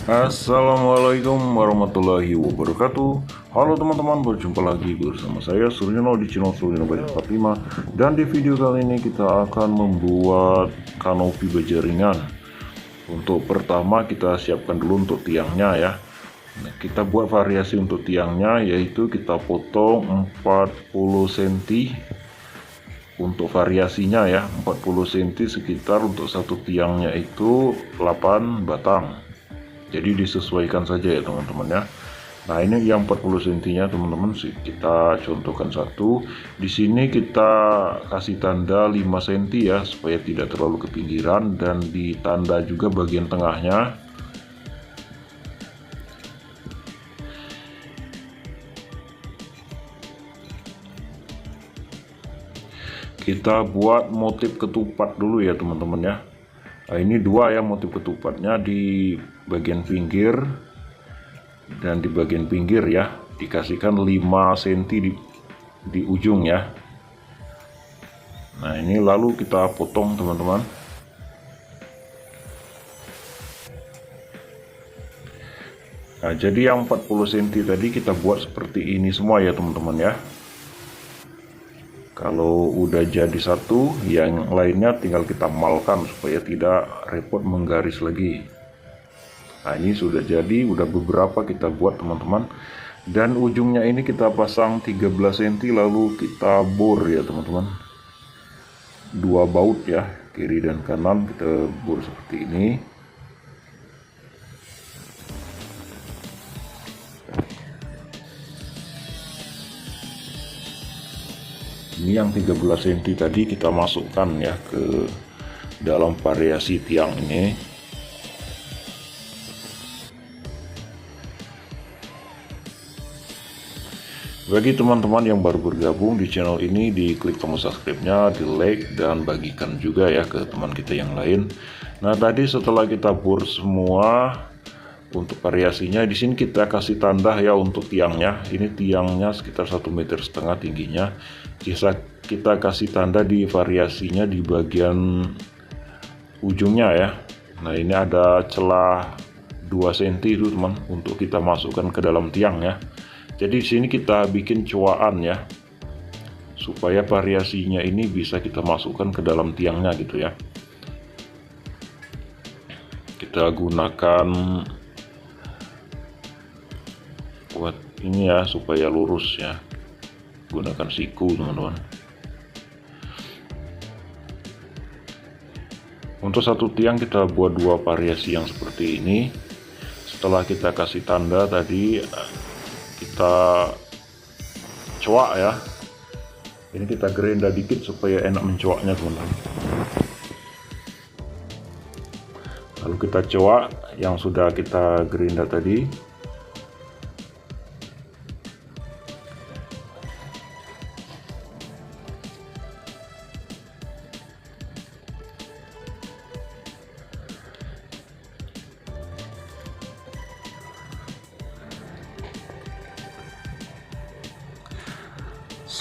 Assalamualaikum warahmatullahi wabarakatuh. Halo teman-teman, berjumpa lagi bersama saya Suryono di channel Suryono Baja 45. Dan di video kali ini kita akan membuat kanopi baja ringan. Untuk pertama kita siapkan dulu untuk tiangnya ya. Nah, kita buat variasi untuk tiangnya, yaitu kita potong 40 cm. Untuk variasinya ya, 40 cm sekitar untuk satu tiangnya itu 8 batang. Jadi disesuaikan saja ya teman-teman ya. Nah, ini yang 40 cm nya teman-teman, kita contohkan satu. Di sini kita kasih tanda 5 cm ya, supaya tidak terlalu ke pinggiran, dan ditanda juga bagian tengahnya. Kita buat motif ketupat dulu ya teman-teman ya. Nah, ini dua ya motif ketupatnya, di bagian pinggir dan di bagian pinggir ya, dikasihkan 5 cm di ujung ya. Nah, ini lalu kita potong teman-teman. Nah, jadi yang 40 cm tadi kita buat seperti ini semua ya teman-teman ya. Kalau udah jadi satu, yang lainnya tinggal kita malkan supaya tidak repot menggaris lagi. Nah, ini sudah jadi, udah beberapa kita buat teman-teman. Dan ujungnya ini kita pasang 13 cm, lalu kita bor ya teman-teman. Dua baut ya, kiri dan kanan kita bor seperti ini. Ini yang 13 cm tadi kita masukkan ya ke dalam variasi tiang ini. Bagi teman-teman yang baru bergabung di channel ini, diklik tombol subscribe-nya, di like, dan bagikan juga ya ke teman kita yang lain. Nah, tadi setelah kita bor semua, untuk variasinya di sini kita kasih tanda ya untuk tiangnya. Ini tiangnya sekitar 1,5 meter tingginya. Kita kasih tanda di variasinya di bagian ujungnya ya. Nah, ini ada celah 2 cm itu teman, untuk kita masukkan ke dalam tiang ya. Jadi di sini kita bikin coaan ya, supaya variasinya ini bisa kita masukkan ke dalam tiangnya gitu ya. Kita gunakan buat ini ya, supaya lurus ya, gunakan siku teman-teman. Untuk satu tiang kita buat dua variasi yang seperti ini. Setelah kita kasih tanda tadi, kita coak ya. Ini kita gerinda dikit supaya enak mencoaknya teman-teman. Lalu kita coak yang sudah kita gerinda tadi.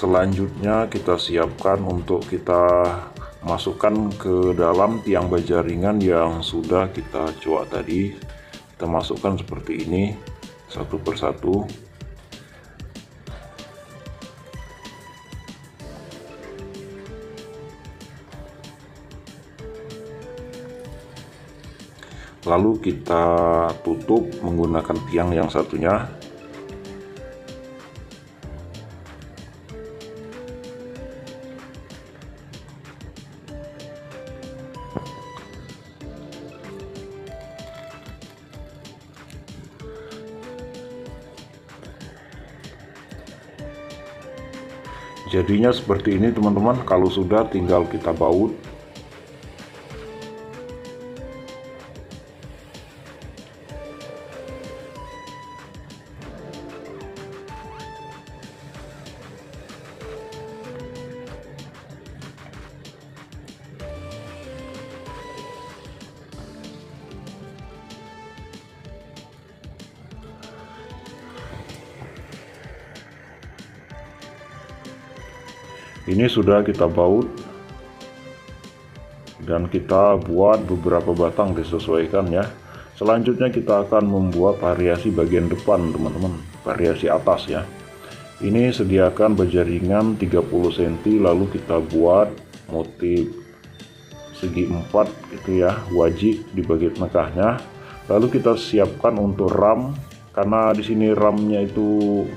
Selanjutnya kita siapkan untuk kita masukkan ke dalam tiang baja ringan yang sudah kita coak tadi. Kita masukkan seperti ini satu persatu. Lalu kita tutup menggunakan tiang yang satunya. Jadinya seperti ini teman-teman. Kalau sudah tinggal kita baut. Ini sudah kita baut dan kita buat beberapa batang disesuaikan ya. Selanjutnya kita akan membuat variasi bagian depan teman-teman, variasi atas ya. Ini sediakan berjaringan 30 cm, lalu kita buat motif segi 4 gitu ya, wajik di bagian tengahnya. Lalu kita siapkan untuk ram, karena di sini ramnya itu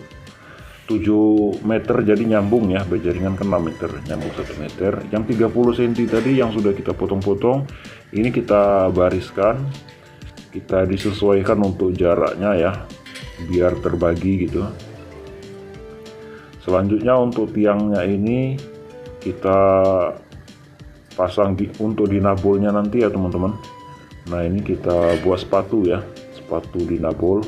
7 meter, jadi nyambung ya, berjaringan ke 6 meter, nyambung 1 meter. Yang 30 cm tadi yang sudah kita potong-potong, ini kita bariskan, kita disesuaikan untuk jaraknya ya, biar terbagi gitu. Selanjutnya untuk tiangnya ini kita pasang untuk dinabulnya nanti ya teman-teman. Nah ini kita buat sepatu ya, sepatu dinabul.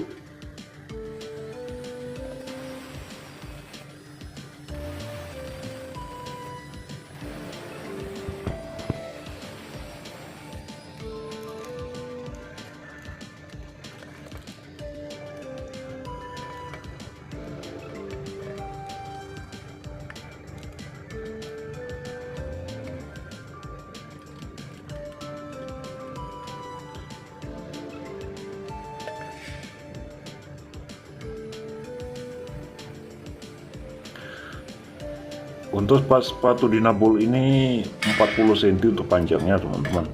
Untuk sepatu dinabul ini 40 cm untuk panjangnya teman-teman.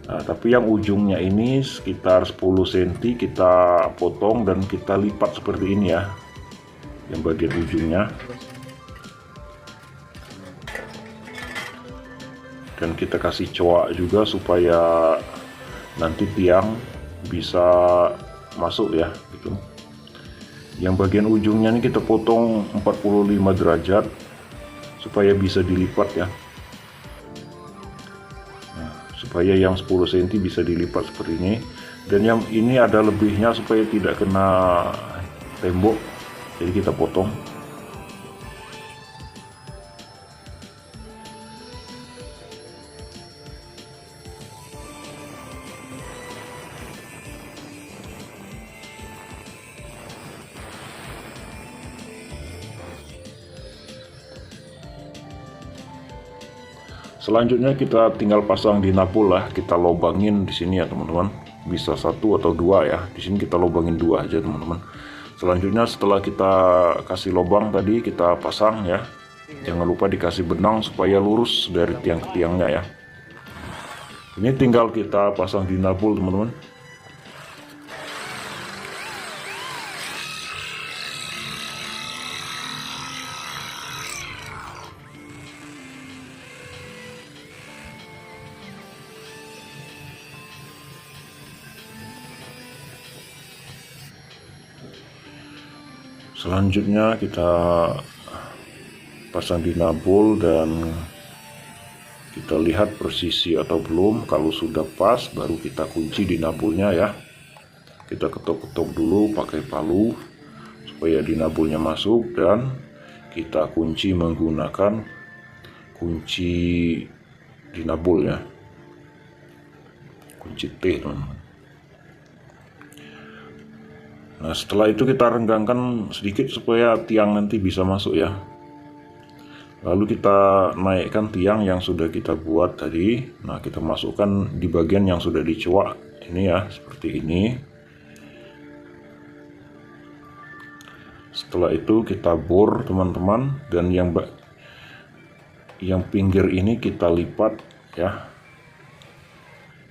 Nah, tapi yang ujungnya ini sekitar 10 cm kita potong dan kita lipat seperti ini ya, yang bagian ujungnya. Dan kita kasih coak juga supaya nanti tiang bisa masuk ya gitu. Yang bagian ujungnya ini kita potong 45 derajat supaya bisa dilipat ya. Nah, supaya yang 10 cm bisa dilipat seperti ini, dan yang ini ada lebihnya supaya tidak kena tembok, jadi kita potong. Selanjutnya kita tinggal pasang dinabul lah, kita lobangin di sini ya teman-teman. Bisa 1 atau 2 ya. Di sini kita lobangin 2 aja teman-teman. Selanjutnya setelah kita kasih lobang tadi, kita pasang ya. Jangan lupa dikasih benang supaya lurus dari tiang ke tiangnya ya. Ini tinggal kita pasang dinabul teman-teman. Selanjutnya kita pasang dinabul dan kita lihat presisi atau belum. Kalau sudah pas baru kita kunci dinabulnya ya. Kita ketok-ketok dulu pakai palu supaya dinabulnya masuk, dan kita kunci menggunakan kunci dinabul ya, kunci T teman-teman. Nah setelah itu kita renggangkan sedikit supaya tiang nanti bisa masuk ya. Lalu kita naikkan tiang yang sudah kita buat tadi. Nah kita masukkan di bagian yang sudah dicuak ini ya, seperti ini. Setelah itu kita bor teman-teman, dan yang pinggir ini kita lipat ya,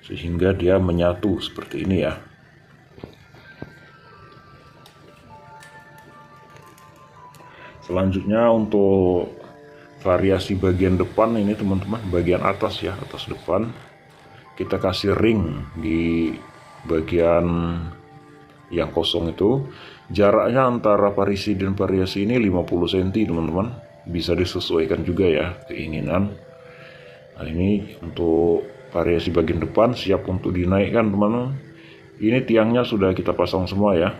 sehingga dia menyatu seperti ini ya. Selanjutnya untuk variasi bagian depan ini teman-teman, bagian atas ya, atas depan, kita kasih ring di bagian yang kosong itu. Jaraknya antara variasi dan variasi ini 50 cm teman-teman, bisa disesuaikan juga ya keinginan. Nah ini untuk variasi bagian depan siap untuk dinaikkan teman-teman. Ini tiangnya sudah kita pasang semua ya.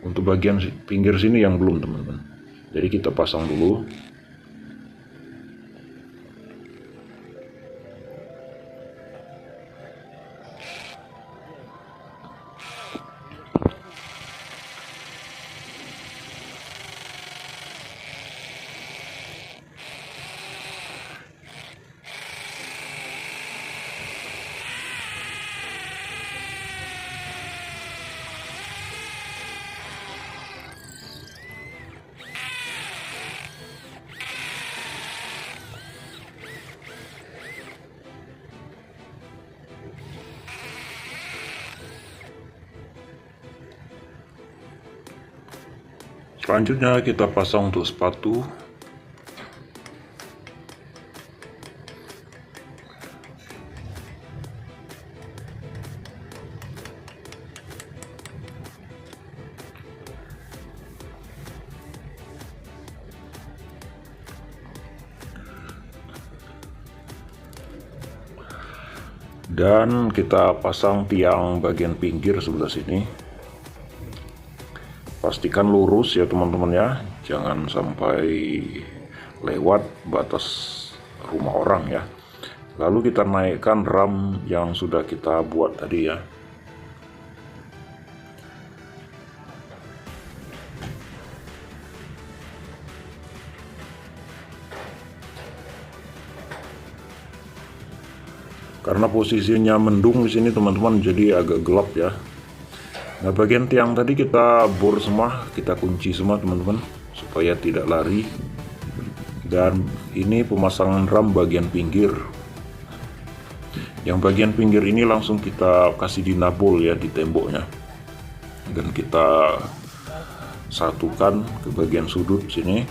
Untuk bagian pinggir sini yang belum teman-teman, jadi kita pasang dulu. Selanjutnya kita pasang untuk sepatu. Dan kita pasang tiang bagian pinggir sebelah sini. Pastikan lurus ya teman-teman ya, jangan sampai lewat batas rumah orang ya. Lalu kita naikkan ram yang sudah kita buat tadi ya. Karena posisinya mendung di sini teman-teman, jadi agak gelap ya. Nah, bagian tiang tadi kita bor semua, kita kunci semua teman-teman, supaya tidak lari. Dan ini pemasangan ram bagian pinggir. Yang bagian pinggir ini langsung kita kasih dinabol ya di temboknya. Dan kita satukan ke bagian sudut sini.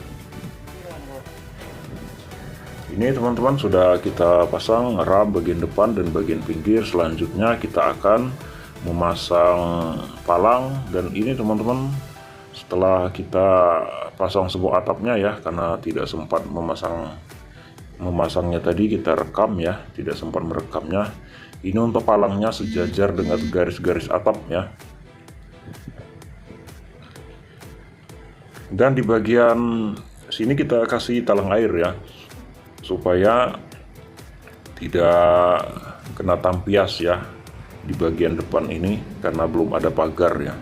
Ini teman-teman sudah kita pasang ram bagian depan dan bagian pinggir. Selanjutnya kita akan memasang palang. Dan ini teman-teman, setelah kita pasang semua atapnya ya, karena tidak sempat memasangnya tadi, kita rekam ya, tidak sempat merekamnya. Ini untuk palangnya sejajar dengan garis-garis atap ya. Dan di bagian sini kita kasih talang air ya, supaya tidak kena tampias ya di bagian depan ini, karena belum ada pagar ya.